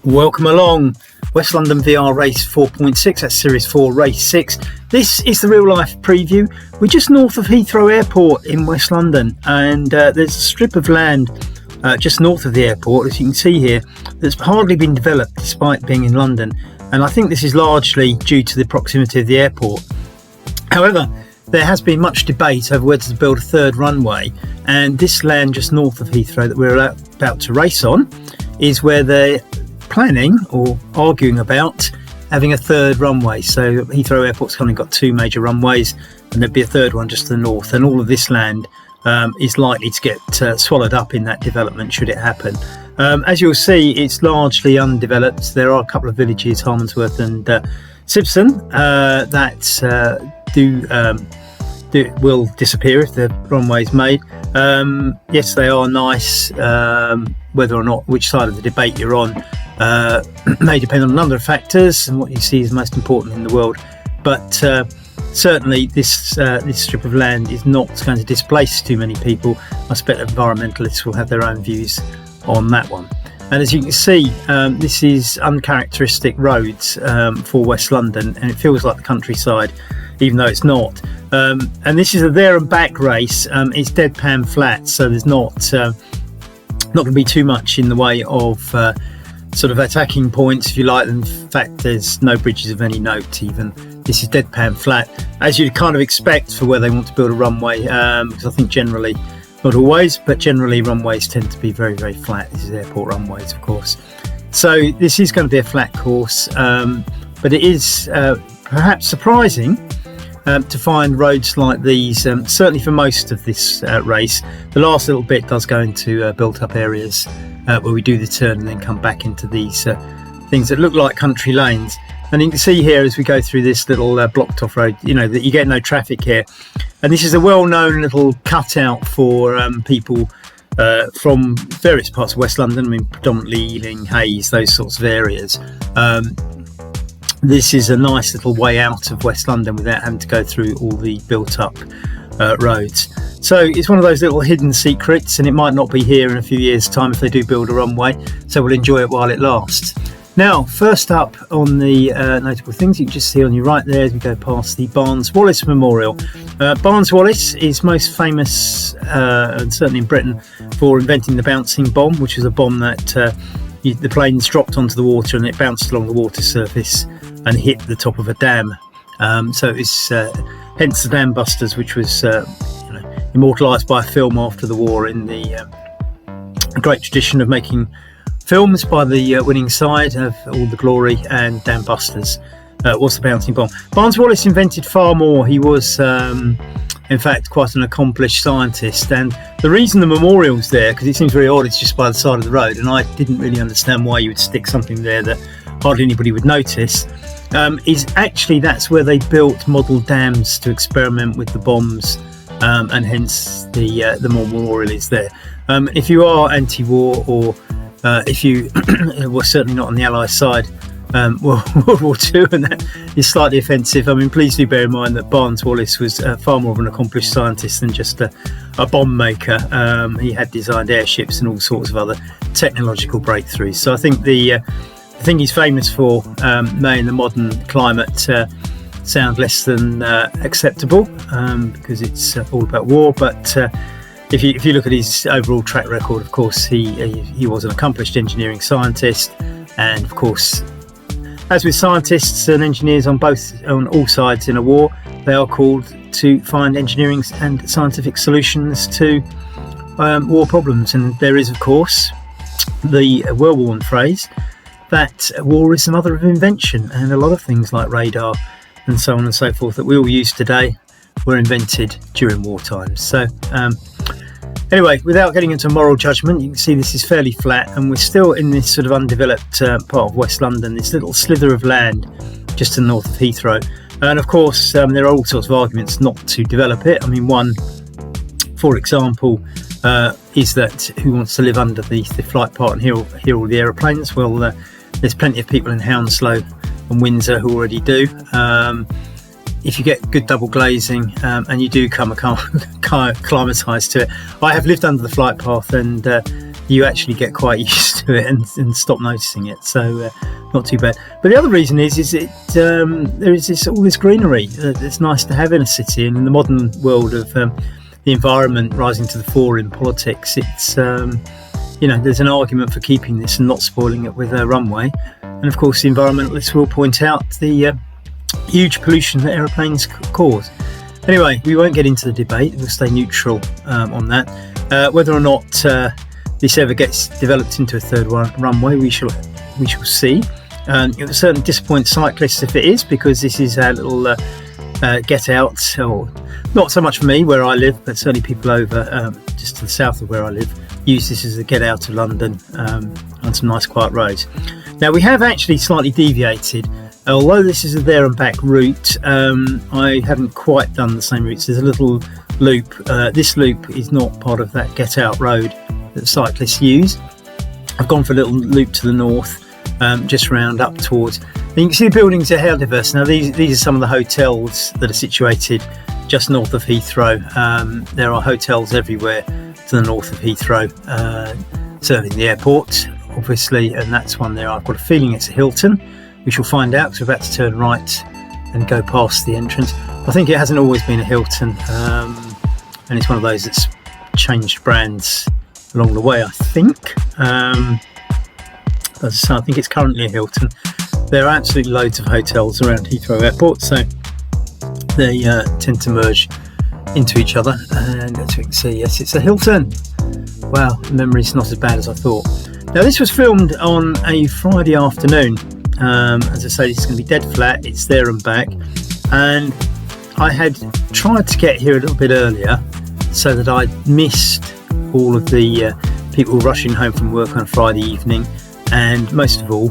Welcome along. West London VR Race 4.6, that's Series 4, Race 6. This is the real life preview. We're just north of Heathrow Airport in West London, and there's a strip of land just north of the airport, as you can see here, that's hardly been developed despite being in London. And I think this is largely due to the proximity of the airport. However, there has been much debate over whether to build a third runway, and this land just north of Heathrow that we're about to race on is where they're planning or arguing about having a third runway. So Heathrow Airport's currently got two major runways, and there'd be a third one just to the north, and all of this land is likely to get swallowed up in that development should it happen. As you'll see, it's largely undeveloped. There are a couple of villages, Harmondsworth and Sibson, that will disappear if the runway's made. Yes, they are nice. Whether or not which side of the debate you're on may depend on a number of factors, and what you see is most important in the world. But certainly this strip of land is not going to displace too many people. I expect environmentalists will have their own views on that one. And as you can see, this is uncharacteristic roads for West London, and it feels like the countryside, even though it's not. And this is a there and back race. It's deadpan flat, so there's not going to be too much in the way of sort of attacking points, if you like. In fact, there's no bridges of any note even. This is deadpan flat, as you'd kind of expect for where they want to build a runway, because I think generally, not always, but generally runways tend to be very, very flat. This is airport runways, of course. So this is going to be a flat course, but it is perhaps surprising to find roads like these, certainly for most of this race. The last little bit does go into built up areas where we do the turn and then come back into these things that look like country lanes. And you can see here as we go through this little blocked off road, you know, that you get no traffic here. And this is a well-known little cutout for people from various parts of West London. I mean, predominantly Ealing, Hayes, those sorts of areas. This is a nice little way out of West London without having to go through all the built-up roads. So it's one of those little hidden secrets, and it might not be here in a few years' time if they do build a runway. So we'll enjoy it while it lasts. Now, first up on the notable things, you can just see on your right there as we go past the Barnes-Wallis Memorial. Barnes-Wallis is most famous, and certainly in Britain, for inventing the bouncing bomb, which was a bomb that the planes dropped onto the water and it bounced along the water surface and hit the top of a dam. So it's hence the Dam Busters, which was immortalised by a film after the war in the great tradition of making films by the winning side of All the Glory, and Dam Busters was the bouncing bomb. Barnes-Wallis invented far more. He was in fact quite an accomplished scientist, and the reason the memorial's there, because it seems very odd, it's just by the side of the road, and I didn't really understand why you would stick something there that hardly anybody would notice, is actually that's where they built model dams to experiment with the bombs, and hence the memorial is there. If you are anti-war, or if you were certainly not on the Allies side, World War II, and that is slightly offensive. I mean, please do bear in mind that Barnes-Wallis was far more of an accomplished scientist than just a bomb maker. He had designed airships and all sorts of other technological breakthroughs. So I think the thing he's famous for may in the modern climate sound less than acceptable, because it's all about war. But if you look at his overall track record, of course, he was an accomplished engineering scientist, and of course, as with scientists and engineers on all sides in a war, they are called to find engineering and scientific solutions to war problems. And there is, of course, the well-worn phrase that war is the mother of invention, and a lot of things like radar and so on and so forth that we all use today were invented during wartime. So anyway, without getting into moral judgment, you can see this is fairly flat, and we're still in this sort of undeveloped part of West London, this little slither of land just to the north of Heathrow. And of course, there are all sorts of arguments not to develop it. I mean, one, for example, is that who wants to live under the flight path and hear all the aeroplanes? Well, there's plenty of people in Hounslow and Windsor who already do. If you get good double glazing and you do come acclimatised to it. I have lived under the flight path, and you actually get quite used to it and stop noticing it. So not too bad. But the other reason is it there is all this greenery that's nice to have in a city. And in the modern world of the environment rising to the fore in politics, it's there's an argument for keeping this and not spoiling it with a runway. And of course, the environmentalists will point out the huge pollution that aeroplanes cause. Anyway, we won't get into the debate. We'll stay neutral on that. Whether or not this ever gets developed into a third runway, we shall see. It will certainly disappoint cyclists if it is, because this is our little get out, or not so much for me where I live, but certainly people over just to the south of where I live use this as a get out of London on some nice quiet roads. Now, we have actually slightly deviated. Although this is a there and back route, I haven't quite done the same routes. There's a little loop. This loop is not part of that get out road that cyclists use. I've gone for a little loop to the north, just round up towards. And you can see the buildings are how diverse. Now, these are some of the hotels that are situated just north of Heathrow. There are hotels everywhere to the north of Heathrow, serving the airport, obviously, and that's one there. I've got a feeling it's a Hilton. We shall find out, because we're about to turn right and go past the entrance. I think it hasn't always been a Hilton, and it's one of those that's changed brands along the way, I think. As I say, I think it's currently a Hilton. There are absolutely loads of hotels around Heathrow Airport, so they tend to merge into each other. And as we can see, yes, it's a Hilton. Wow, the memory's not as bad as I thought. Now, this was filmed on a Friday afternoon. As I say, it's going to be dead flat. It's there and back. And I had tried to get here a little bit earlier so that I missed all of the people rushing home from work on a Friday evening, and most of all,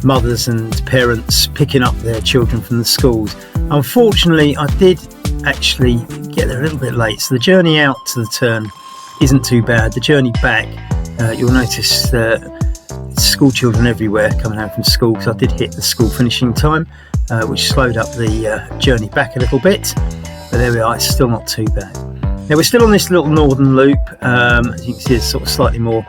mothers and parents picking up their children from the schools. Unfortunately, I did actually get there a little bit late, so the journey out to the turn isn't too bad. The journey back, you'll notice school children everywhere coming home from school, because I did hit the school finishing time, which slowed up the journey back a little bit. But there we are, it's still not too bad. Now, we're still on this little northern loop. As you can see, there's sort of slightly more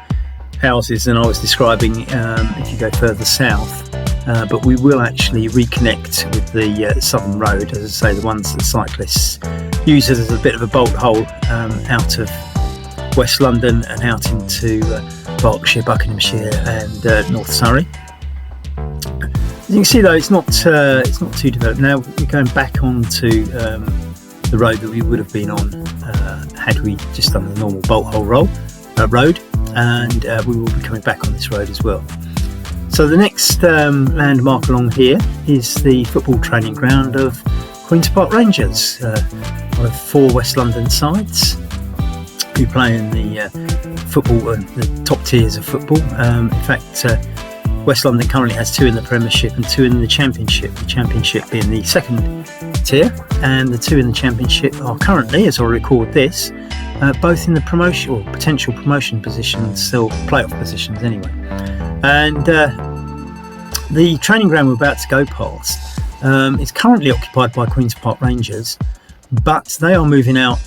houses than I was describing if you go further south. But we will actually reconnect with the southern road, as I say, the ones that cyclists use as a bit of a bolt hole out of West London and out into Berkshire, Buckinghamshire and North Surrey. As you can see, though, it's not too developed. Now we're going back onto the road that we would have been on had we just done the normal bolt hole road, and we will be coming back on this road as well. So the next landmark along here is the football training ground of Queen's Park Rangers, one of 4 West London sides who play in the football, the top tiers of football. In fact, West London currently has 2 in the Premiership and 2 in the Championship. The Championship being the second tier, and the 2 in the Championship are currently, as I record this, both in the promotion or potential promotion positions, or playoff positions anyway. And the training ground we're about to go past is currently occupied by Queen's Park Rangers, but they are moving out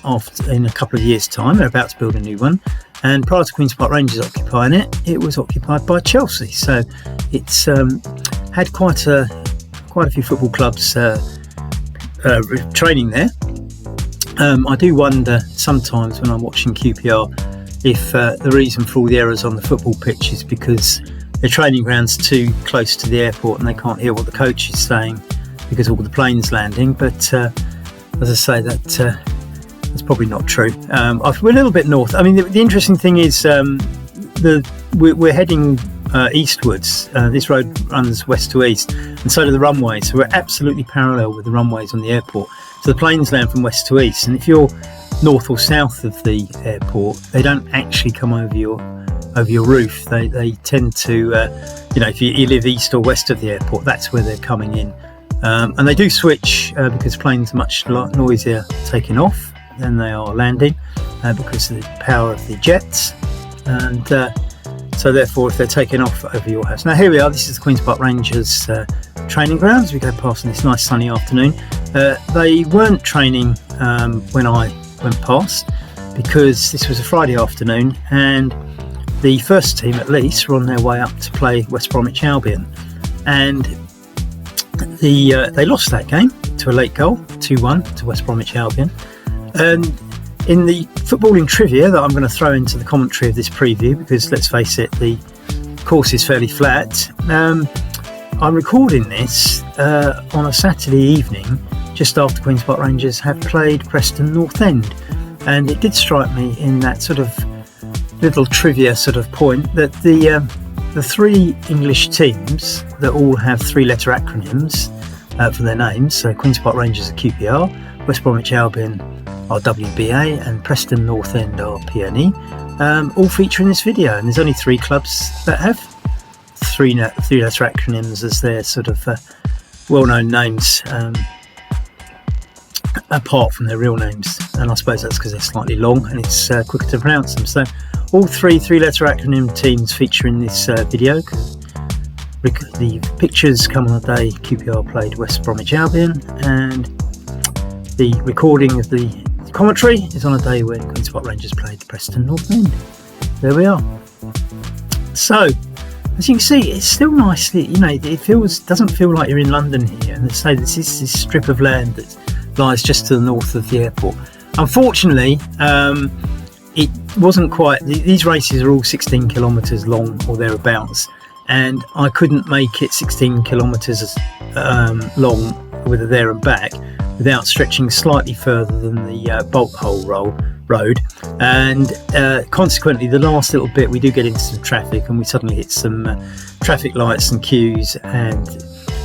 in a couple of years' time. They're about to build a new one, and prior to Queen's Park Rangers occupying it, it was occupied by Chelsea. So it's had quite a few football clubs training there. I do wonder sometimes when I'm watching QPR if the reason for all the errors on the football pitch is because the training ground's too close to the airport and they can't hear what the coach is saying because of all the planes landing. But as I say, that's probably not true. We're a little bit north. I mean, the interesting thing is we're heading eastwards. This road runs west to east, and so do the runways. So we're absolutely parallel with the runways on the airport. So the planes land from west to east, and if you're north or south of the airport, they don't actually come over your roof. They tend to, if you live east or west of the airport, that's where they're coming in. And they do switch because planes are much noisier taking off than they are landing because of the power of the jets. And so therefore, if they're taking off over your house. Now here we are, this is the Queen's Park Rangers training grounds. We go past on this nice sunny afternoon. They weren't training when I went past because this was a Friday afternoon, and the first team at least were on their way up to play West Bromwich Albion, and they lost that game to a late goal, 2-1 to West Bromwich Albion. And in the footballing trivia that I'm going to throw into the commentary of this preview, because let's face it, the course is fairly flat, I'm recording this on a Saturday evening just after Queen's Park Rangers have played Preston North End, and it did strike me in that sort of little trivia sort of point that the three English teams that all have three-letter acronyms for their names, so Queen's Park Rangers are QPR, West Bromwich Albion are WBA, and Preston North End are PNE, all feature in this video. And there's only three clubs that have three-letter acronyms as their sort of well-known names, apart from their real names. And I suppose that's because they're slightly long and it's quicker to pronounce them. So all three-letter acronym teams feature in this video. The pictures come on the day QPR played West Bromwich Albion, and the recording of the commentary is on a day when Queen's Park Rangers played Preston North End. There we are. So, as you can see, it's still nicely, it doesn't feel like you're in London here. And they say this is this strip of land that lies just to the north of the airport. Unfortunately, it wasn't quite. These races are all 16 kilometres long or thereabouts, and I couldn't make it 16 kilometres long with a there and back without stretching slightly further than the Bolt Hole road, and consequently the last little bit we do get into some traffic, and we suddenly hit some traffic lights and queues, and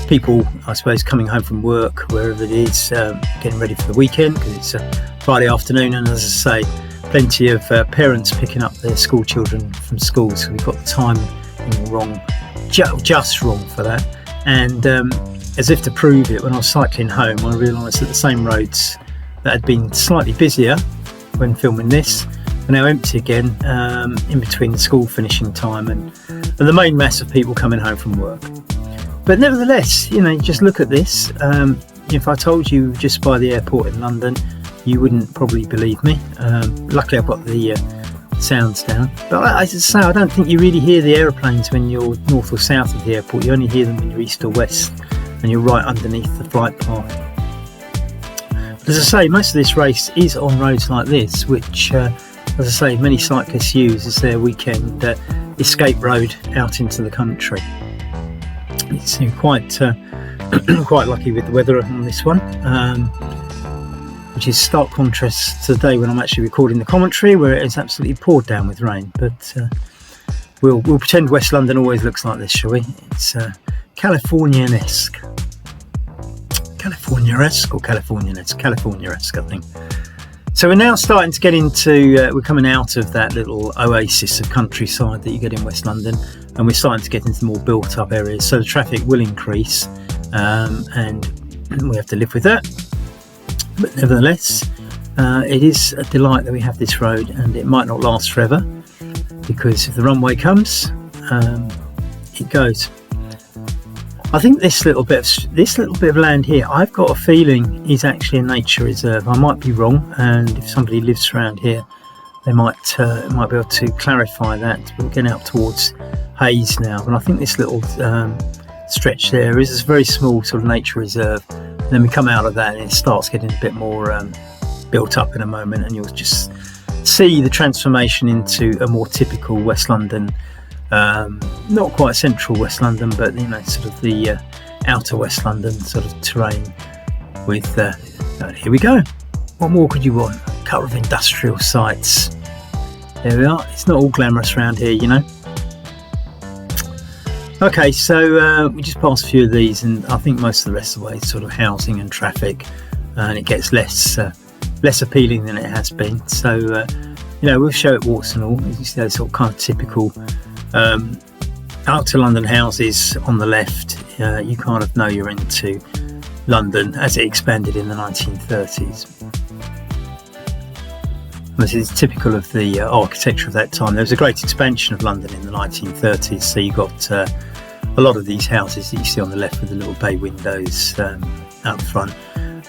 people, I suppose, coming home from work, wherever it is, getting ready for the weekend because it's a Friday afternoon, and as I say, plenty of parents picking up their school children from school, so we've got the timing wrong, just wrong for that. And as if to prove it, when I was cycling home, I realised that the same roads that had been slightly busier when filming this are now empty again, in between the school finishing time and the main mass of people coming home from work. But nevertheless, just look at this. If I told you just by the airport in London, you wouldn't probably believe me. Luckily I've got the sounds down. But as I say, I don't think you really hear the aeroplanes when you're north or south of the airport. You only hear them when you're east or west, and you're right underneath the flight path. But as I say, most of this race is on roads like this, which, as I say, many cyclists use as their weekend escape road out into the country. It's quite lucky with the weather on this one, which is stark contrast to today when I'm actually recording the commentary, where it is absolutely poured down with rain. But we'll pretend West London always looks like this, shall we? It's Californian-esque, I think. So we're now starting to get into, we're coming out of that little oasis of countryside that you get in West London, and we're starting to get into the more built up areas. So the traffic will increase, and we have to live with that. But nevertheless, it is a delight that we have this road, and it might not last forever, because if the runway comes, it goes. I think this little bit of land here, I've got a feeling is actually a nature reserve. I might be wrong, and if somebody lives around here, they might be able to clarify that. But we're getting out towards Hayes now, and I think this little stretch there is a very small sort of nature reserve. And then we come out of that, and it starts getting a bit more built up in a moment, and you'll just see the transformation into a more typical West London. Not quite central West London, but sort of the outer West London sort of terrain with here we go. What more could you want? A couple of industrial sites. There we are. It's not all glamorous around here, Okay, so we just passed a few of these, and I think most of the rest of the way is sort of housing and traffic, and it gets less appealing than it has been. So we'll show it warts and all. You see those sort of kind of typical outer London houses on the left. You kind of know you're into London as it expanded in the 1930s. This is typical of the architecture of that time. There was a great expansion of London in the 1930s, so you got a lot of these houses that you see on the left with the little bay windows out front.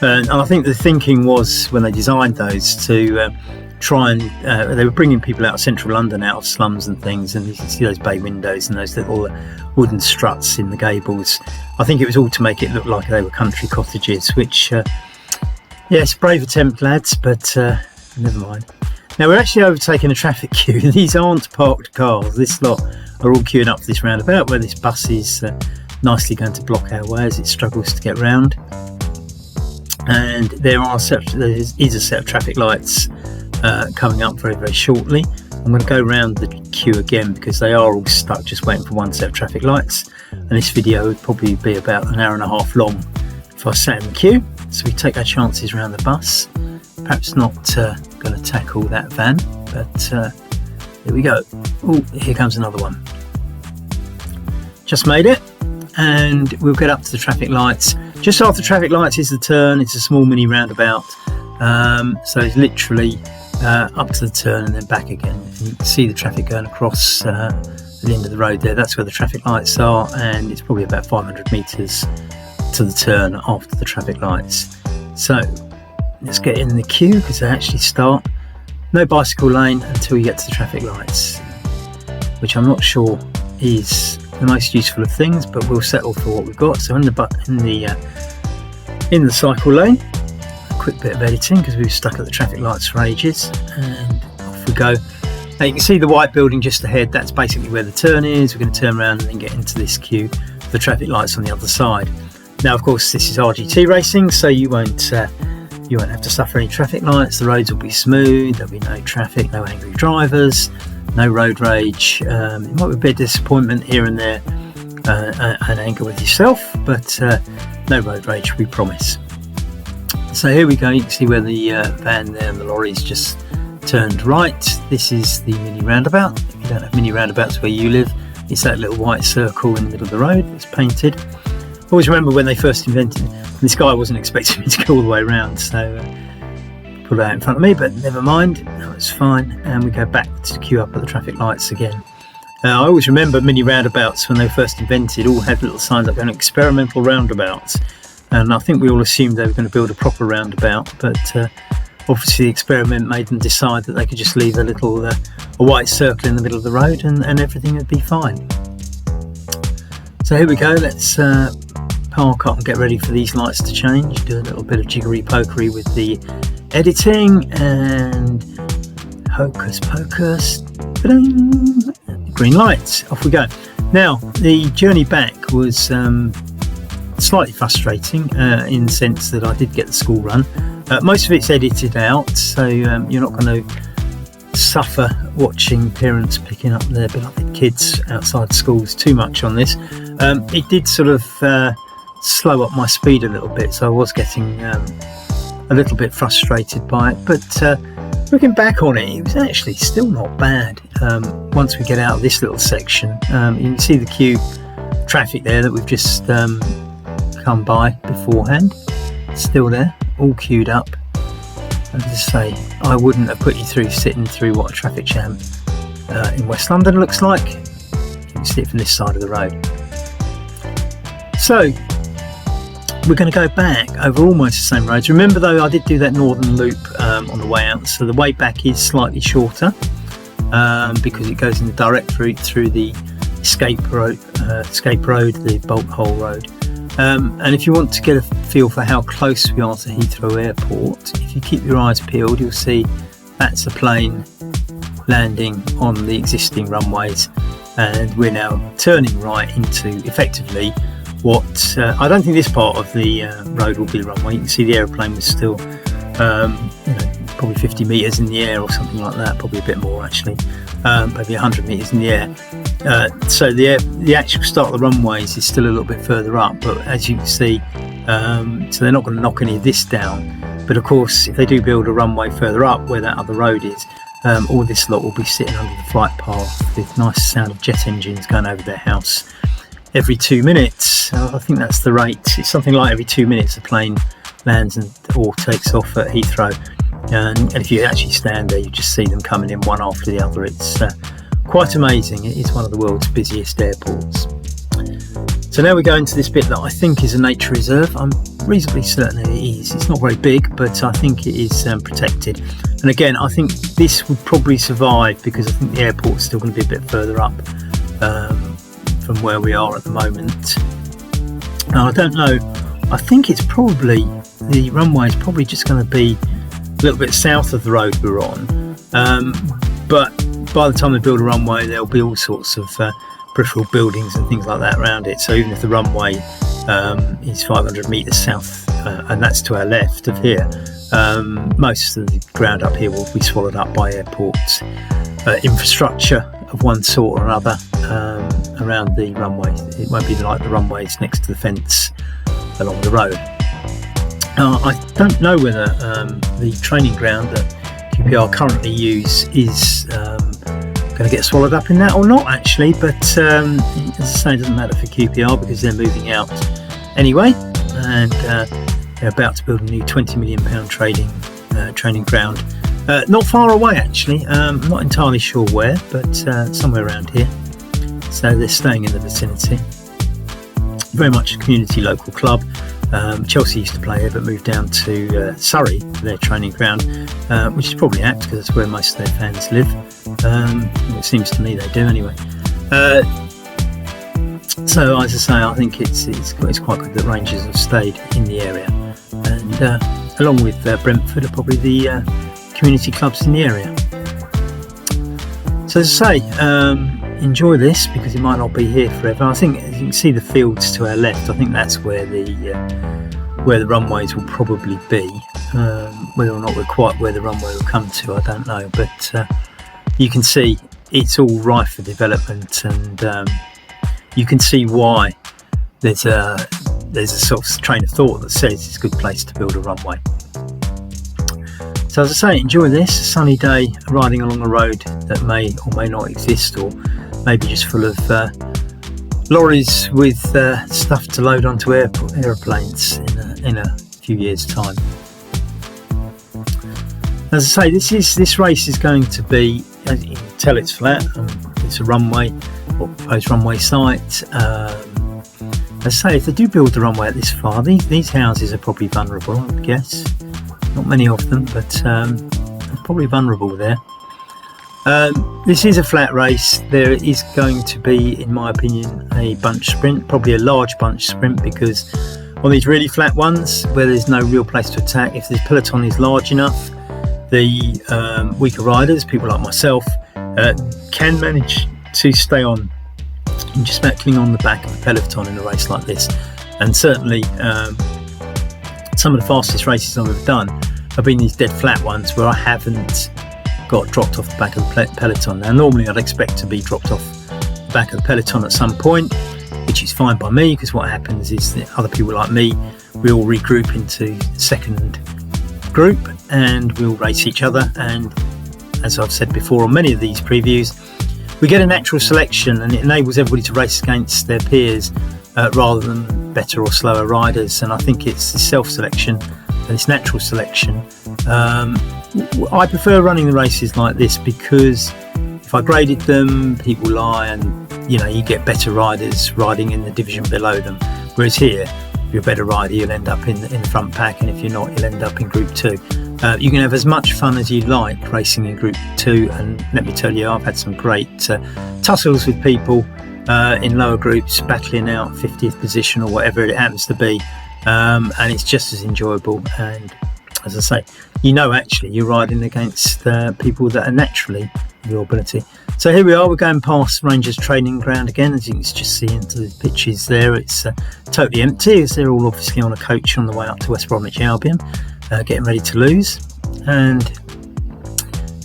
And I think the thinking was, when they designed those, to try and they were bringing people out of central London, out of slums and things, and you can see those bay windows and those little wooden struts in the gables. I think it was all to make it look like they were country cottages, which yes, brave attempt, lads, but never mind. Now we're actually overtaking a traffic queue. These aren't parked cars. This lot are all queuing up for this roundabout where this bus is nicely going to block our way as it struggles to get round. And there is a set of traffic lights coming up very, very shortly. I'm going to go round the queue again because they are all stuck just waiting for one set of traffic lights. And this video would probably be about an hour and a half long if I sat in the queue. So we take our chances around the bus. Perhaps not going to tackle that van, but here we go. Oh, here comes another one. Just made it, and we'll get up to the traffic lights. Just after traffic lights is the turn. It's a small mini roundabout, so it's literally up to the turn and then back again. And you can see the traffic going across the end of the road there. That's where the traffic lights are, and it's probably about 500 metres to the turn after the traffic lights. So let's get in the queue because they actually start. No bicycle lane until you get to the traffic lights, which I'm not sure is the most useful of things, but we'll settle for what we've got. So in the cycle lane, a quick bit of editing because we were stuck at the traffic lights for ages, and off we go. Now you can see the white building just ahead. That's basically where the turn is. We're going to turn around and then get into this queue for the traffic lights on the other side. Now, of course, this is RGT racing, so you won't have to suffer any traffic lights. The roads will be smooth. There'll be no traffic, no angry drivers, no road rage. It might be a bit of disappointment here and there, and anger with yourself, but no road rage, we promise. So here we go. You can see where the van there and the lorry's just turned right. This is the mini roundabout. If you don't have mini roundabouts where you live, it's that little white circle in the middle of the road. It's painted. Always remember when they first invented it, this guy wasn't expecting me to go all the way around, so put it out in front of me, but never mind, that was fine. And we go back to queue up at the traffic lights again. I always remember mini roundabouts when they were first invented all had little signs up going experimental roundabouts, and I think we all assumed they were going to build a proper roundabout, but obviously the experiment made them decide that they could just leave a white circle in the middle of the road and everything would be fine. So here we go, let's park up and get ready for these lights to change. Do a little bit of jiggery pokery with the editing, and hocus pocus, green lights, off we go. Now the journey back was slightly frustrating in the sense that I did get the school run. Most of it's edited out, so you're not going to suffer watching parents picking up their beloved kids outside schools too much on this. It did sort of slow up my speed a little bit, so I was getting a little bit frustrated by it, but looking back on it, it was actually still not bad. Once we get out of this little section, you can see the queue traffic there that we've just come by beforehand. It's still there, all queued up. And as I say, I wouldn't have put you through sitting through what a traffic jam in West London looks like. You can see it from this side of the road. So we're going to go back over almost the same roads. Remember though, I did do that northern loop on the way out, so the way back is slightly shorter because it goes in the direct route through the escape road, the bolt hole road. And if you want to get a feel for how close we are to Heathrow Airport, if you keep your eyes peeled, you'll see that's a plane landing on the existing runways, and we're now turning right into effectively what I don't think this part of the road will be the runway. You can see the aeroplane was still probably 50 metres in the air or something like that, probably a bit more actually, maybe 100 metres in the air. So the actual start of the runways is still a little bit further up, but as you can see, so they're not going to knock any of this down. But of course, if they do build a runway further up where that other road is, all this lot will be sitting under the flight path with nice sound of jet engines going over their house every 2 minutes. I think that's the rate. It's something like every 2 minutes a plane lands or takes off at Heathrow. And if you actually stand there, you just see them coming in one after the other. It's quite amazing. It is one of the world's busiest airports. So now we go into this bit that I think is a nature reserve. I'm reasonably certain it is. It's not very big, but I think it is protected. And again, I think this would probably survive because I think the airport's still going to be a bit further up from where we are at the moment. Now, I don't know. I think it's probably, the runway is probably just going to be a little bit south of the road we're on. But by the time they build a runway, there'll be all sorts of peripheral buildings and things like that around it. So even if the runway is 500 metres south, and that's to our left of here, most of the ground up here will be swallowed up by airports, infrastructure of one sort or another around the runway. It won't be like the runways next to the fence along the road. I don't know whether the training ground that QPR currently use is going to get swallowed up in that or not, actually, but as I say, it doesn't matter for QPR because they're moving out anyway, and they're about to build a new £20 million training ground not far away, actually. I'm not entirely sure where, but somewhere around here, so they're staying in the vicinity. Very much a community local club. Chelsea used to play here but moved down to Surrey for their training ground, which is probably apt because that's where most of their fans live. It seems to me they do anyway. So as I say, I think it's quite good that Rangers have stayed in the area, and along with Brentford are probably the community clubs in the area. So as I say, enjoy this because it might not be here forever. I think as you can see the fields to our left, I think that's where the runways will probably be. Whether or not we're quite where the runway will come to, I don't know, but you can see it's all rife for development, and you can see why there's a sort of train of thought that says it's a good place to build a runway. So as I say, enjoy this, a sunny day riding along a road that may or may not exist, or maybe just full of lorries with stuff to load onto aeroplanes in a few years' time. As I say, this race is going to be, as you can tell, it's flat. It's a runway or proposed runway site. As I say, if they do build the runway at this far, these houses are probably vulnerable, I would guess. Not many of them, but they're probably vulnerable there. This is a flat race. There is going to be, in my opinion, a bunch sprint, probably a large bunch sprint, because on these really flat ones where there's no real place to attack, if the peloton is large enough, the weaker riders, people like myself, can manage to stay on and just about cling on the back of the peloton in a race like this. And certainly some of the fastest races I've ever done have been these dead flat ones where I haven't got dropped off the back of the peloton. Now normally I'd expect to be dropped off the back of the peloton at some point, which is fine by me, because what happens is that other people like me, we all regroup into second group and we'll race each other, and as I've said before on many of these previews, we get a natural selection and it enables everybody to race against their peers rather than better or slower riders. And I think it's the self-selection and it's natural selection. I prefer running the races like this because if I graded them, people lie, and you get better riders riding in the division below them, whereas here, if you're a better rider, you'll end up in the front pack, and if you're not, you'll end up in Group 2. You can have as much fun as you like racing in Group 2, and let me tell you, I've had some great tussles with people in lower groups, battling out 50th position or whatever it happens to be, and it's just as enjoyable. And as I say, actually you're riding against people that are naturally of your ability. So here we are, we're going past Rangers training ground again. As you can just see into the pitches there, it's totally empty as they're all obviously on a coach on the way up to West Bromwich Albion, getting ready to lose. And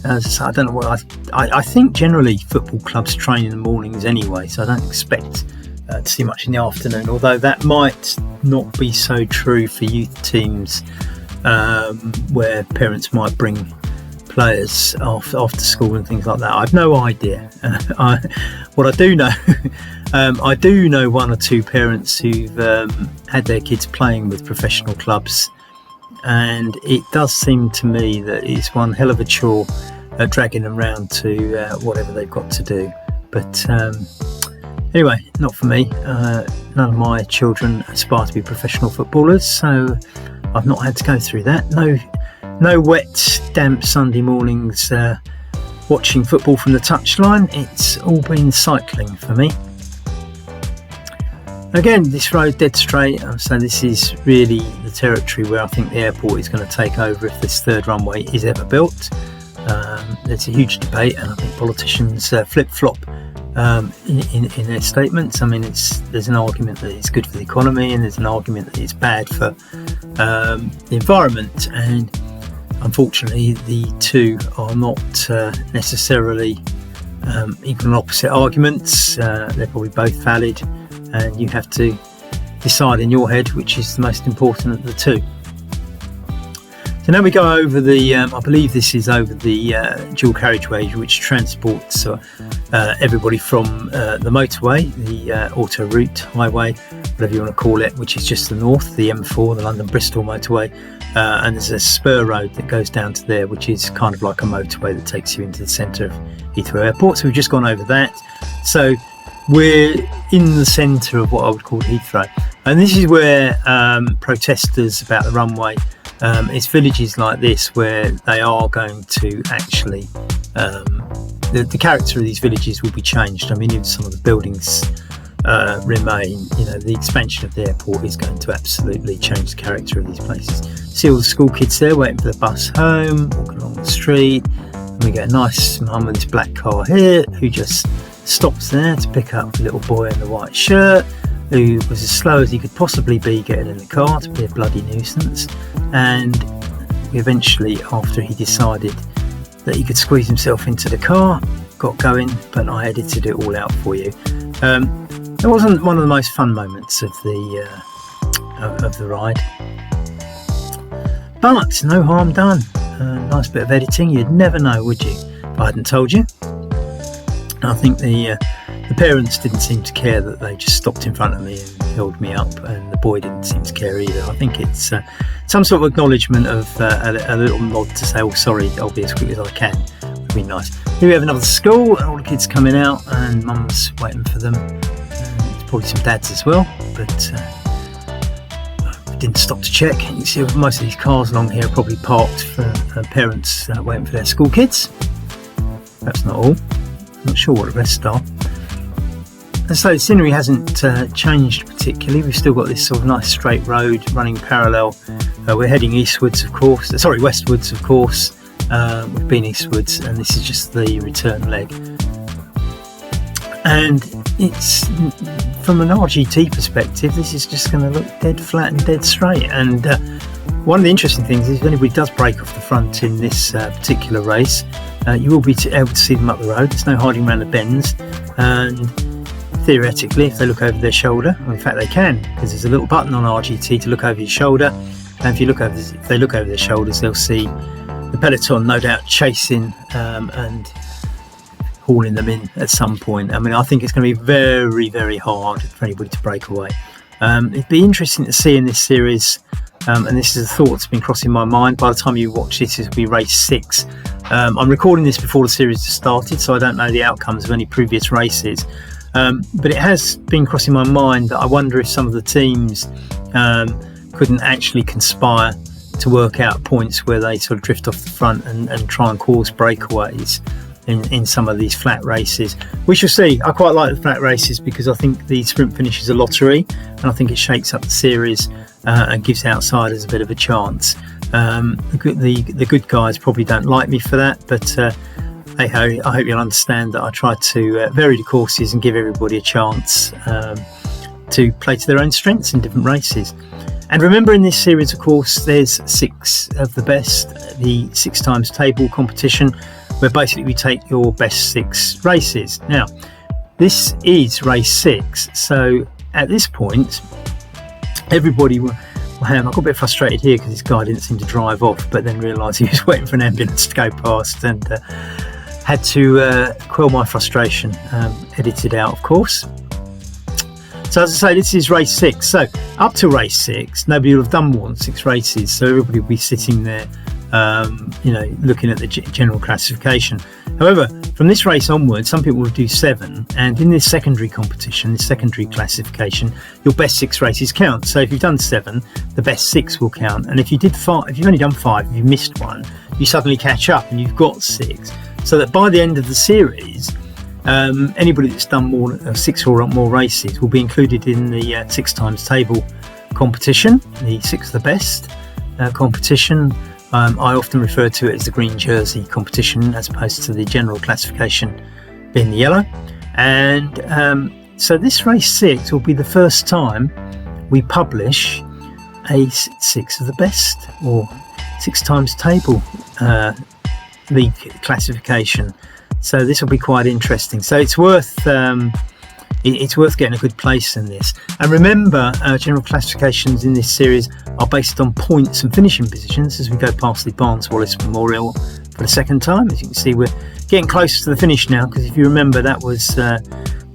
as I say, I don't know what I think generally football clubs train in the mornings anyway, so I don't expect to see much in the afternoon, although that might not be so true for youth teams where parents might bring players after school and things like that. I've no idea. What I do know, I do know one or two parents who've had their kids playing with professional clubs, and it does seem to me that it's one hell of a chore dragging them round to whatever they've got to do. But Anyway, not for me. None of my children aspire to be professional footballers, so I've not had to go through that. No wet, damp Sunday mornings watching football from the touchline. It's all been cycling for me. Again, this road dead straight, so this is really the territory where I think the airport is going to take over if this third runway is ever built. There's a huge debate, and I think politicians flip-flop in their statements. I mean, there's an argument that it's good for the economy, and there's an argument that it's bad for the environment, and unfortunately the two are not necessarily equal and opposite arguments. They're probably both valid, and you have to decide in your head which is the most important of the two. So now we go over the, I believe this is over the dual carriageway, which transports everybody from the motorway, the auto route, highway, whatever you want to call it, which is just the north, the M4, the London-Bristol motorway, and there's a spur road that goes down to there, which is kind of like a motorway that takes you into the centre of Heathrow Airport. So we've just gone over that. So we're in the centre of what I would call Heathrow, and this is where protesters about the runway, it's villages like this where they are going to actually the character of these villages will be changed. I mean, even some of the buildings remain. You know, the expansion of the airport is going to absolutely change the character of these places. See all the school kids there waiting for the bus home, walking along the street, and we get a nice mum with this black car here who just stops there to pick up the little boy in the white shirt, who was as slow as he could possibly be getting in the car to be a bloody nuisance. And eventually, after he decided that he could squeeze himself into the car, got going, but I edited it all out for you. It wasn't one of the most fun moments of the ride, but no harm done. Nice bit of editing. You'd never know, would you, if I hadn't told you. I think the parents didn't seem to care that they just stopped in front of me and held me up, and the boy didn't seem to care either. I think it's some sort of acknowledgement of a little nod to say, oh sorry, I'll be as quick as I can. Would be nice. Here we have another school, and all the kids coming out, and mum's waiting for them. There's probably some dads as well, but didn't stop to check. You can see most of these cars along here are probably parked for parents waiting for their school kids. Perhaps not all. I'm not sure what the rest are. And so the scenery hasn't changed particularly. We've still got this sort of nice straight road running parallel. We're heading eastwards, of course. Westwards, of course. We've been eastwards, and this is just the return leg. And it's, from an RGT perspective, this is just going to look dead flat and dead straight. And one of the interesting things is if anybody does break off the front in this particular race, you will be able to see them up the road. There's no hiding around the bends, and theoretically, if they look over their shoulder, well, in fact they can, because there's a little button on RGT to look over your shoulder, and if they look over their shoulders, they'll see the peloton no doubt chasing and hauling them in at some point. I mean, I think it's going to be very, very hard for anybody to break away. It'd be interesting to see in this series, and this is a thought that's been crossing my mind. By the time you watch this, it'll be race 6. I'm recording this before the series has started, so I don't know the outcomes of any previous races. But it has been crossing my mind that I wonder if some of the teams couldn't actually conspire to work out points where they sort of drift off the front and try and cause breakaways in some of these flat races. We shall see. I quite like the flat races because I think the sprint finish is a lottery, and I think it shakes up the series and gives outsiders a bit of a chance. The good guys probably don't like me for that, but hey ho, I hope you'll understand that I try to vary the courses and give everybody a chance to play to their own strengths in different races. And remember, in this series, of course, there's 6 of the best, the 6 times table competition, where basically we take your best 6 races. Now, this is race 6, so at this point, everybody will have. I got a bit frustrated here because this guy didn't seem to drive off, but then realised he was waiting for an ambulance to go past, and had to quell my frustration. Edited out, of course. So as I say, this is race 6. So up to race 6, nobody will have done more than 6 races. So everybody will be sitting there, looking at the general classification. However, From this race onwards, some people will do 7, and in this secondary competition, this secondary classification, your best 6 races count. So if you've done 7, the best 6 will count, and if you did 5, if you've only done 5, if you missed one, you suddenly catch up and you've got 6. So that by the end of the series, anybody that's done more 6 or more races will be included in the 6 times table competition, the 6 the best competition. I often refer to it as the green jersey competition as opposed to the general classification being the yellow. And so this race 6 will be the first time we publish a 6 of the best, or 6 times table league classification. So this will be quite interesting. So it's worth getting a good place in this. And remember, general classifications in this series are based on points and finishing positions as we go past the Barnes Wallis Memorial for the second time. As you can see, we're getting closer to the finish now, because if you remember, that was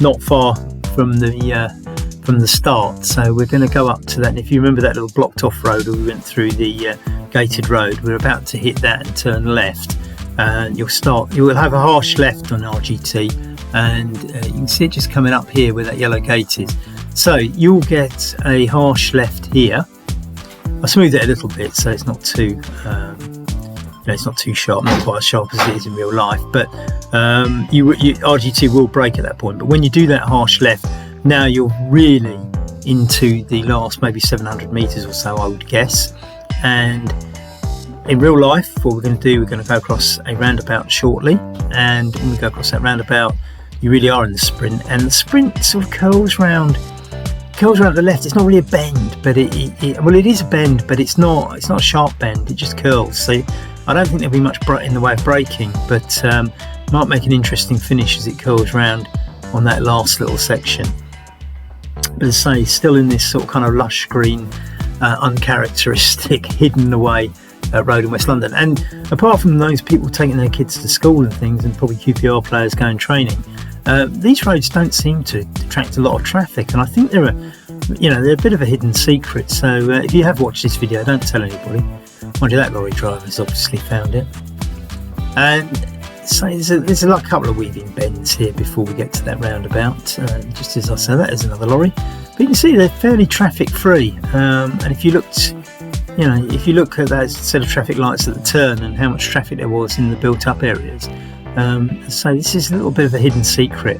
not far from the start. So we're going to go up to that. And if you remember that little blocked off road where we went through the gated road, we're about to hit that and turn left. And you will have a harsh left on RGT. And you can see it just coming up here where that yellow gate is. So you'll get a harsh left here. I smoothed it a little bit so it's not too it's not too sharp, not quite as sharp as it is in real life, but RGT will brake at that point. But when you do that harsh left, now you're really into the last maybe 700 meters or so, I would guess. And in real life, what we're going to do, we're going to go across a roundabout shortly, and when we go across that roundabout, you really are in the sprint, and the sprint sort of curls round to the left. It's not really a bend, but it is a bend, but it's not a sharp bend. It just curls. So I don't think there'll be much in the way of braking, but might make an interesting finish as it curls round on that last little section. But as I say, still in this sort of kind of lush green, uncharacteristic, hidden away road in West London. And apart from those people taking their kids to school and things, and probably QPR players going training, these roads don't seem to attract a lot of traffic, and I think they're a bit of a hidden secret. So if you have watched this video, don't tell anybody. Mind you, that lorry driver's obviously found it. And so there's a couple of weaving bends here before we get to that roundabout. Just as I say, that is another lorry, but you can see they're fairly traffic free. And if you look at that set of traffic lights at the turn and how much traffic there was in the built-up areas, so this is a little bit of a hidden secret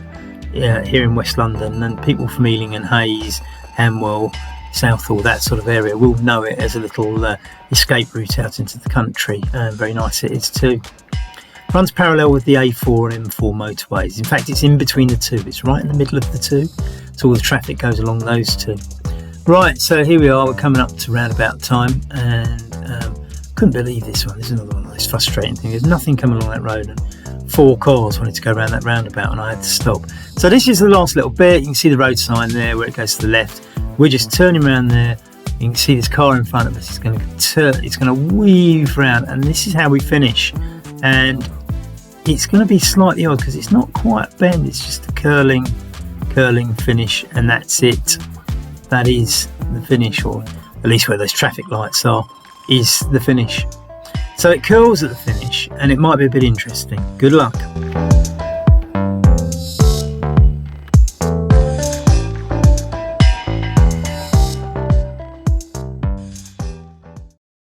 here in West London, and people from Ealing and Hayes, Hanwell, Southall, that sort of area will know it as a little escape route out into the country. Very nice it is too. Runs parallel with the A4 and M4 motorways. In fact, it's in between the two. It's right in the middle of the two, so all the traffic goes along those two. Right, so here we are, we're coming up to roundabout time, and couldn't believe this one. This is another one of those frustrating things. There's nothing coming along that road, and 4 cars wanted to go around that roundabout, and I had to stop. So this is the last little bit. You can see the road sign there where it goes to the left. We're just turning around there. You can see this car in front of us is going to turn, it's going to weave round, and this is how we finish. And it's going to be slightly odd because it's not quite a bend, it's just a curling finish, and that's it. That is the finish, or at least where those traffic lights are, is the finish. So it curls at the finish, and it might be a bit interesting. Good luck.